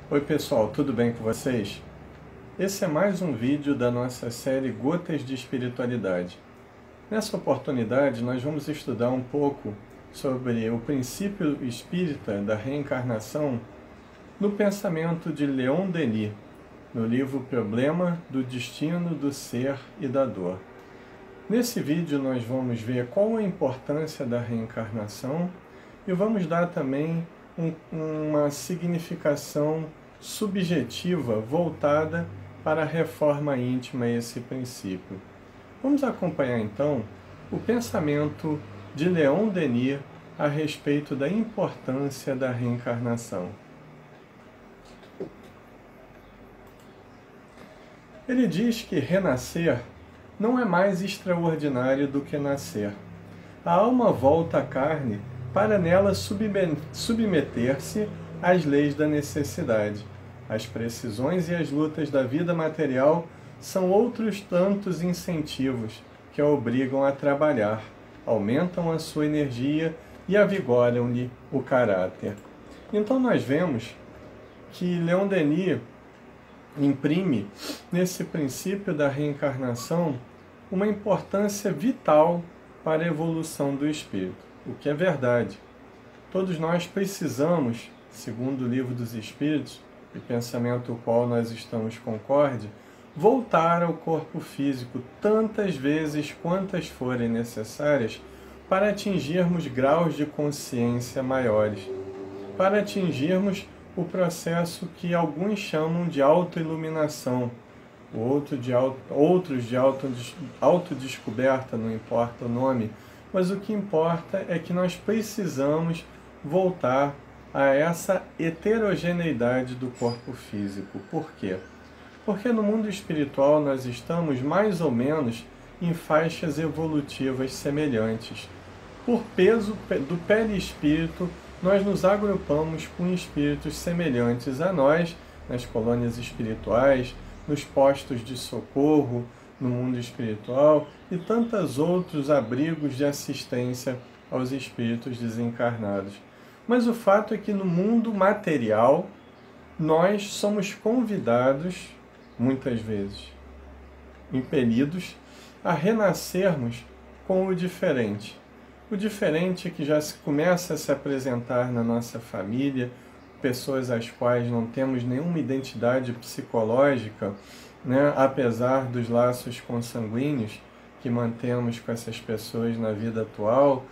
Oi pessoal, tudo bem com vocês? Esse é mais um vídeo da nossa série Gotas de Espiritualidade. Nessa oportunidade nós vamos estudar um pouco sobre o princípio espírita da reencarnação no pensamento de Leon Denis, no livro Problema do Destino do Ser e da Dor. Nesse vídeo nós vamos ver qual a importância da reencarnação e vamos dar também uma significação subjetiva voltada para a reforma íntima a esse princípio. Vamos acompanhar então o pensamento de Leon Denis a respeito da importância da reencarnação. Ele diz que renascer não é mais extraordinário do que nascer. A alma volta à carne para nela submeter-se às leis da necessidade. As precisões e as lutas da vida material são outros tantos incentivos que a obrigam a trabalhar, aumentam a sua energia e avigoram-lhe o caráter. Então nós vemos que Leon Denis imprime nesse princípio da reencarnação uma importância vital para a evolução do espírito, o que é verdade. Todos nós precisamos, segundo o Livro dos Espíritos, e pensamento o qual nós estamos concorde, voltar ao corpo físico tantas vezes quantas forem necessárias para atingirmos graus de consciência maiores, para atingirmos o processo que alguns chamam de autoiluminação, outros de autodescoberta, não importa o nome, mas o que importa é que nós precisamos voltar a essa heterogeneidade do corpo físico. Por quê? Porque no mundo espiritual nós estamos mais ou menos em faixas evolutivas semelhantes. Por peso do perispírito, nós nos agrupamos com espíritos semelhantes a nós, nas colônias espirituais, nos postos de socorro, no mundo espiritual e tantos outros abrigos de assistência aos espíritos desencarnados. Mas o fato é que no mundo material, nós somos convidados, muitas vezes, impelidos, a renascermos com o diferente. O diferente que já começa a se apresentar na nossa família, pessoas às quais não temos nenhuma identidade psicológica, né, apesar dos laços consanguíneos que mantemos com essas pessoas na vida atual,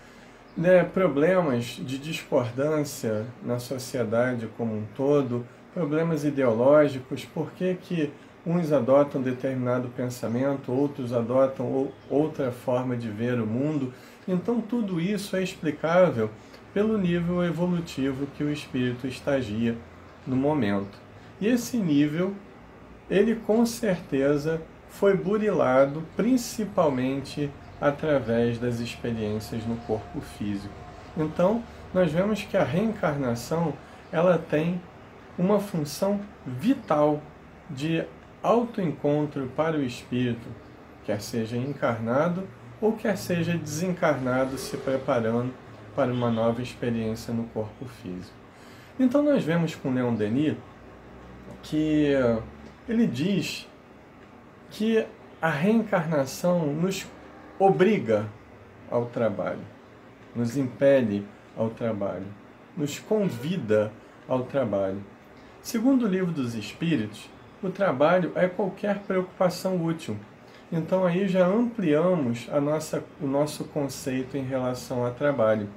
né, problemas de discordância na sociedade como um todo, problemas ideológicos, por que uns adotam determinado pensamento, outros adotam outra forma de ver o mundo. Então tudo isso é explicável pelo nível evolutivo que o espírito estagia no momento. E esse nível, ele com certeza foi burilado principalmente através das experiências no corpo físico. Então, nós vemos que a reencarnação, ela tem uma função vital de autoencontro para o espírito, quer seja encarnado ou quer seja desencarnado, se preparando para uma nova experiência no corpo físico. Então nós vemos com Leon Denis que ele diz que a reencarnação nos obriga ao trabalho, nos impele ao trabalho, nos convida ao trabalho. Segundo o Livro dos Espíritos, o trabalho é qualquer preocupação útil. Então aí já ampliamos o nosso conceito em relação ao trabalho.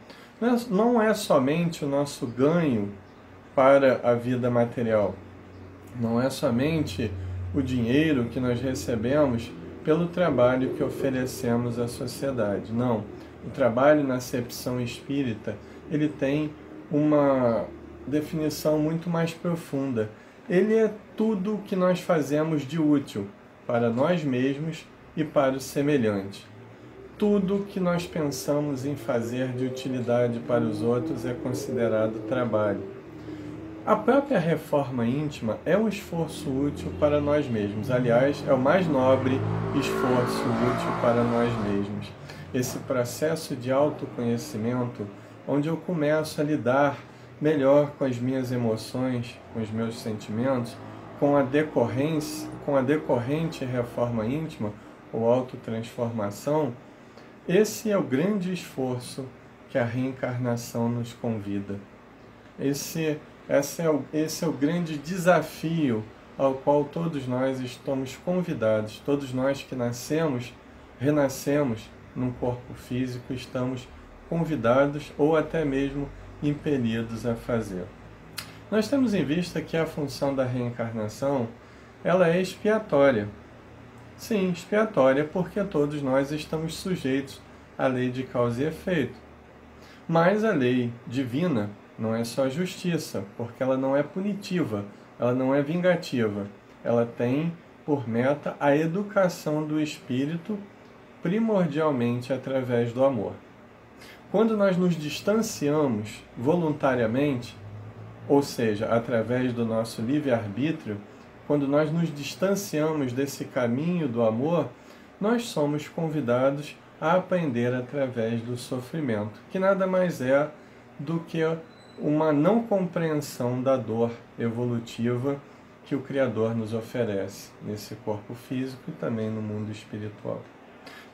Não é somente o nosso ganho para a vida material, não é somente o dinheiro que nós recebemos pelo trabalho que oferecemos à sociedade. Não, o trabalho na acepção espírita, ele tem uma definição muito mais profunda. Ele é tudo o que nós fazemos de útil para nós mesmos e para o semelhante. Tudo que nós pensamos em fazer de utilidade para os outros é considerado trabalho. A própria reforma íntima é um esforço útil para nós mesmos. Aliás, é o mais nobre esforço útil para nós mesmos. Esse processo de autoconhecimento, onde eu começo a lidar melhor com as minhas emoções, com os meus sentimentos, com a decorrente reforma íntima ou autotransformação, esse é o grande esforço que a reencarnação nos convida. Esse é o grande desafio ao qual todos nós estamos convidados. Todos nós que renascemos num corpo físico, estamos convidados ou até mesmo impelidos a fazer. Nós temos em vista que a função da reencarnação, ela é expiatória. Sim, expiatória porque todos nós estamos sujeitos à lei de causa e efeito. Mas a lei divina não é só justiça, porque ela não é punitiva, ela não é vingativa. Ela tem por meta a educação do espírito, primordialmente através do amor. Quando nós nos distanciamos voluntariamente, ou seja, através do nosso livre-arbítrio, quando nós nos distanciamos desse caminho do amor, nós somos convidados a aprender através do sofrimento, que nada mais é do que uma não compreensão da dor evolutiva que o Criador nos oferece nesse corpo físico e também no mundo espiritual.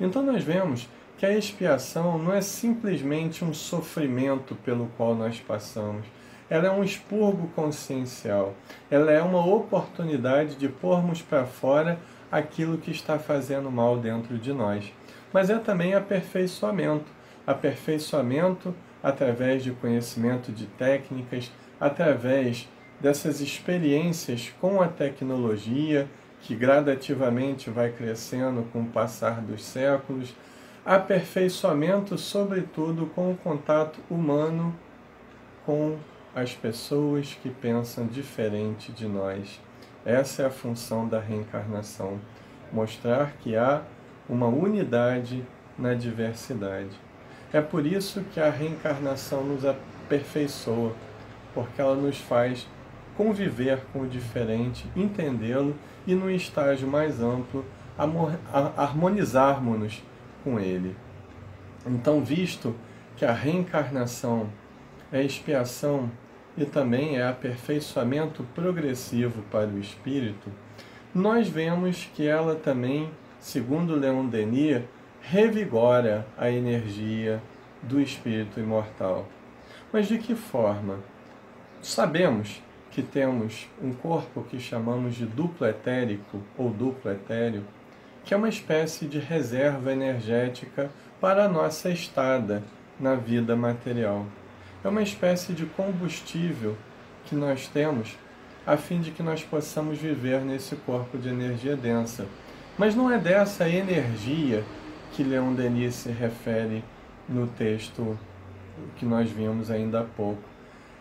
Então nós vemos que a expiação não é simplesmente um sofrimento pelo qual nós passamos. Ela é um expurgo consciencial. Ela é uma oportunidade de pormos para fora aquilo que está fazendo mal dentro de nós. Mas é também aperfeiçoamento. Aperfeiçoamento através de conhecimento de técnicas, através dessas experiências com a tecnologia, que gradativamente vai crescendo com o passar dos séculos. Aperfeiçoamento, sobretudo, com o contato humano com as pessoas que pensam diferente de nós. Essa é a função da reencarnação, mostrar que há uma unidade na diversidade. É por isso que a reencarnação nos aperfeiçoa, porque ela nos faz conviver com o diferente, entendê-lo e, no estágio mais amplo, harmonizarmos-nos com ele. Então, visto que a reencarnação é expiação e também é aperfeiçoamento progressivo para o espírito, nós vemos que ela também, segundo Leon Denis, revigora a energia do espírito imortal. Mas de que forma? Sabemos que temos um corpo que chamamos de duplo etérico ou duplo etéreo, que é uma espécie de reserva energética para a nossa estada na vida material. É uma espécie de combustível que nós temos a fim de que nós possamos viver nesse corpo de energia densa. Mas não é dessa energia que Leon Denis se refere no texto que nós vimos ainda há pouco.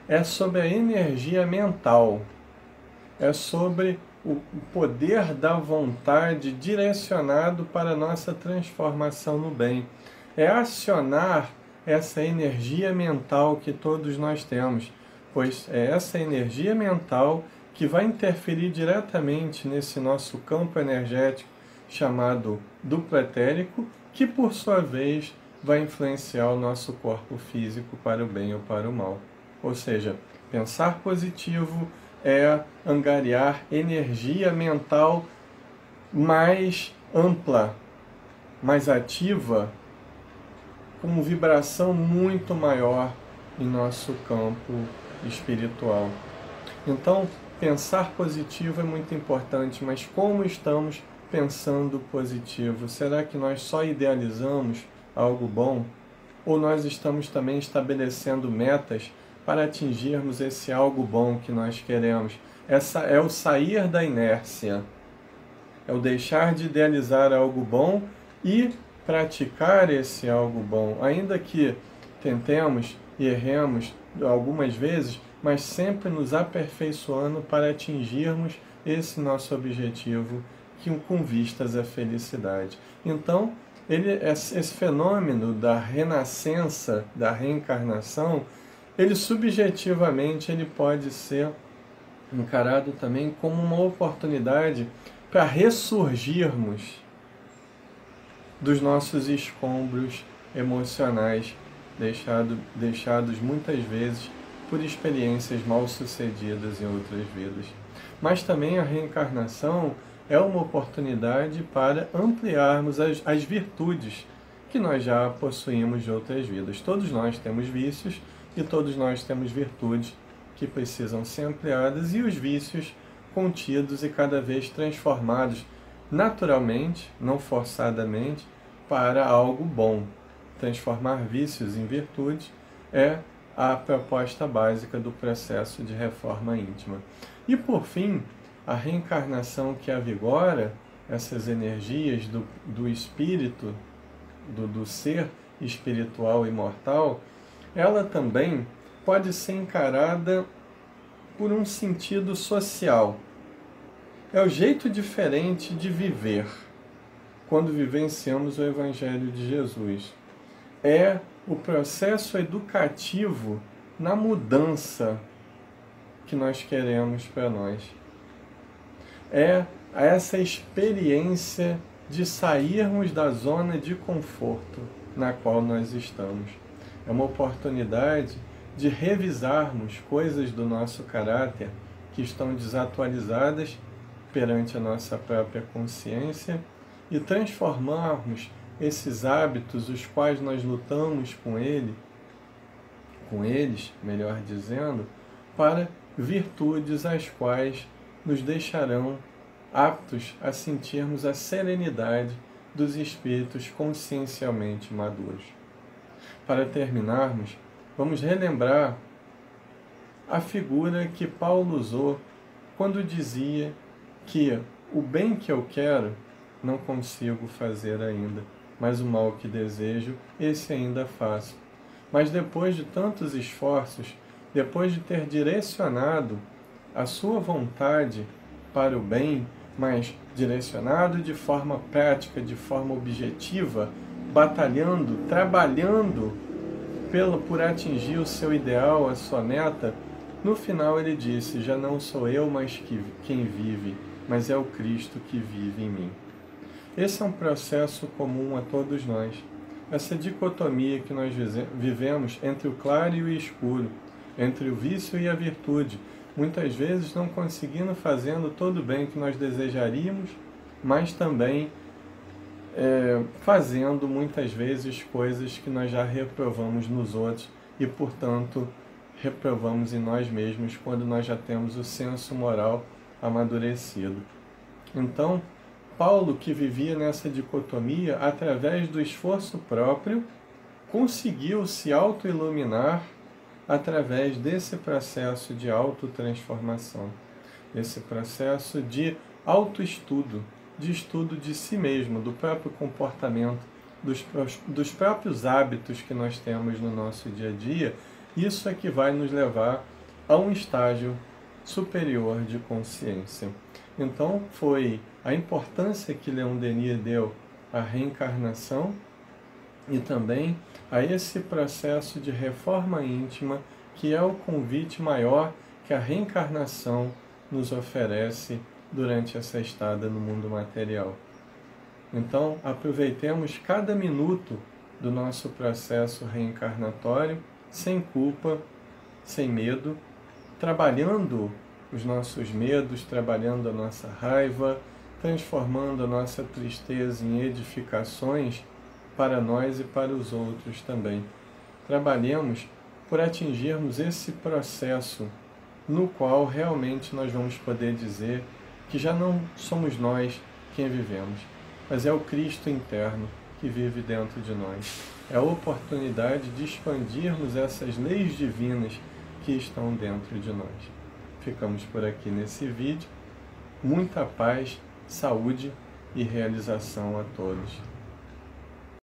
É sobre a energia mental, é sobre o poder da vontade direcionado para a nossa transformação no bem. É acionar essa energia mental que todos nós temos, pois é essa energia mental que vai interferir diretamente nesse nosso campo energético chamado duplo etérico, que por sua vez vai influenciar o nosso corpo físico para o bem ou para o mal. Ou seja, pensar positivo é angariar energia mental mais ampla, mais ativa, com vibração muito maior em nosso campo espiritual. Então, pensar positivo é muito importante, mas como estamos pensando positivo? Será que nós só idealizamos algo bom? Ou nós estamos também estabelecendo metas para atingirmos esse algo bom que nós queremos? Essa é o sair da inércia, é o deixar de idealizar algo bom e praticar esse algo bom, ainda que tentemos e erremos algumas vezes, mas sempre nos aperfeiçoando para atingirmos esse nosso objetivo com vistas à felicidade. Então, esse fenômeno da renascença, da reencarnação, ele subjetivamente ele pode ser encarado também como uma oportunidade para ressurgirmos dos nossos escombros emocionais, deixados muitas vezes por experiências mal sucedidas em outras vidas. Mas também a reencarnação é uma oportunidade para ampliarmos as virtudes que nós já possuímos de outras vidas. Todos nós temos vícios e todos nós temos virtudes que precisam ser ampliadas, e os vícios contidos e cada vez transformados naturalmente, não forçadamente, para algo bom. Transformar vícios em virtudes é a proposta básica do processo de reforma íntima. E por fim, a reencarnação que avigora essas energias do espírito, do ser espiritual imortal, ela também pode ser encarada por um sentido social. É o jeito diferente de viver quando vivenciamos o Evangelho de Jesus. É o processo educativo na mudança que nós queremos para nós. É essa experiência de sairmos da zona de conforto na qual nós estamos. É uma oportunidade de revisarmos coisas do nosso caráter que estão desatualizadas perante a nossa própria consciência e transformarmos esses hábitos, os quais nós lutamos com eles, melhor dizendo, para virtudes as quais nos deixarão aptos a sentirmos a serenidade dos espíritos consciencialmente maduros. Para terminarmos, vamos relembrar a figura que Paulo usou quando dizia que o bem que eu quero não consigo fazer ainda, mas o mal que desejo, esse ainda faço. Mas depois de tantos esforços, depois de ter direcionado a sua vontade para o bem, mas direcionado de forma prática, de forma objetiva, batalhando, trabalhando por atingir o seu ideal, a sua meta, no final ele disse: já não sou eu, mas quem vive, mas é o Cristo que vive em mim. Esse é um processo comum a todos nós. Essa dicotomia que nós vivemos entre o claro e o escuro, entre o vício e a virtude, muitas vezes não conseguindo fazendo todo o bem que nós desejaríamos, mas também fazendo muitas vezes coisas que nós já reprovamos nos outros e, portanto, reprovamos em nós mesmos quando nós já temos o senso moral amadurecido. Então, Paulo, que vivia nessa dicotomia, através do esforço próprio, conseguiu se auto-iluminar através desse processo de autotransformação, esse processo de autoestudo, de estudo de si mesmo, do próprio comportamento, dos próprios hábitos que nós temos no nosso dia a dia. Isso é que vai nos levar a um estágio superior de consciência. Então, foi a importância que Leon Denis deu à reencarnação e também a esse processo de reforma íntima, que é o convite maior que a reencarnação nos oferece durante essa estada no mundo material. Então, aproveitemos cada minuto do nosso processo reencarnatório sem culpa, sem medo, trabalhando os nossos medos, trabalhando a nossa raiva, transformando a nossa tristeza em edificações para nós e para os outros também. Trabalhemos por atingirmos esse processo no qual realmente nós vamos poder dizer que já não somos nós quem vivemos, mas é o Cristo interno que vive dentro de nós. É a oportunidade de expandirmos essas leis divinas que estão dentro de nós. Ficamos por aqui nesse vídeo. Muita paz, saúde e realização a todos.